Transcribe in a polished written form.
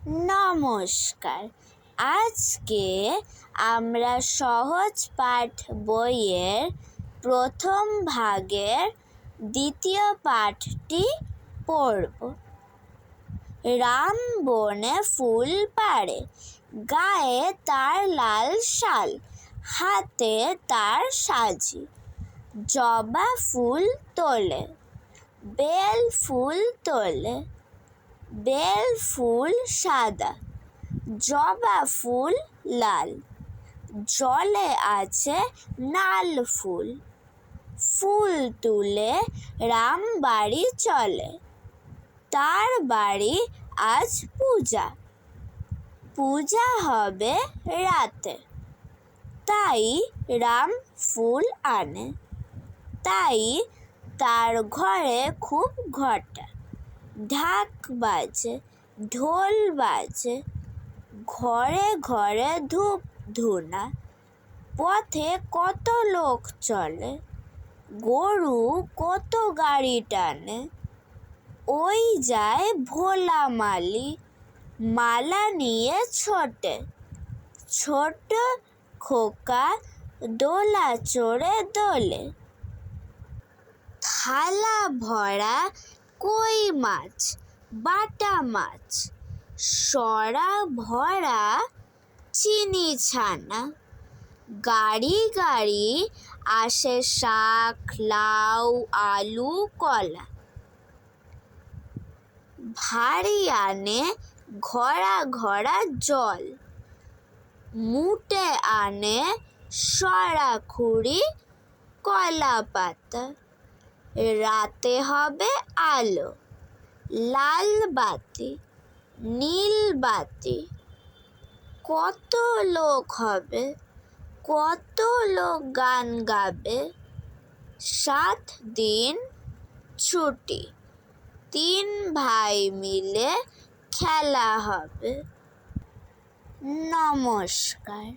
নমস্কার। আজকে আমরা সহজ পাঠ বইয়ের প্রথম ভাগের দ্বিতীয় পাঠটি পড়ব। রাম বনে ফুল পাড়ে, গায়ে তার লাল শাল, হাতে তার সাজি। জবা ফুল তোলে, বেল ফুল তোলে, বেল ফুল সাদা, জবা ফুল লাল, জলে আছে নাল ফুল। ফুল তুলে রাম বাড়ি চলে, তার বাড়ি আজ পূজা। পূজা হবে রাতে, তাই রাম ফুল আনে। তাই তার ঘরে খুব ঘটা, ঢাক বাজে, ঢোল বাজে, ঘরে ঘরে ধূপ ধুনা। পথে কত লোক চলে, গরু কত গাড়ি টানে। ওই যায় ভোলা মালি, মালা নিয়ে ছোটে। ছোট খোকা দোলা চড়ে দোলে। থালা ভরা কই মাছ, বাটা মাছ, সরা ভরা চিনি ছানা। গাড়ি গাড়ি আসে শাক, লাউ, আলু, কলা। ভারী আনে ঘরা ঘরা জল, মুটে আনে সরা খুঁড়ি, কলা পাতা। রাতে হবে আলো, লাল বাতি, নীল বাতি। কত লোক হবে, কত লোক গান গাবে। 7 দিন ছুটি, 3 ভাই মিলে খেলা হবে। নমস্কার।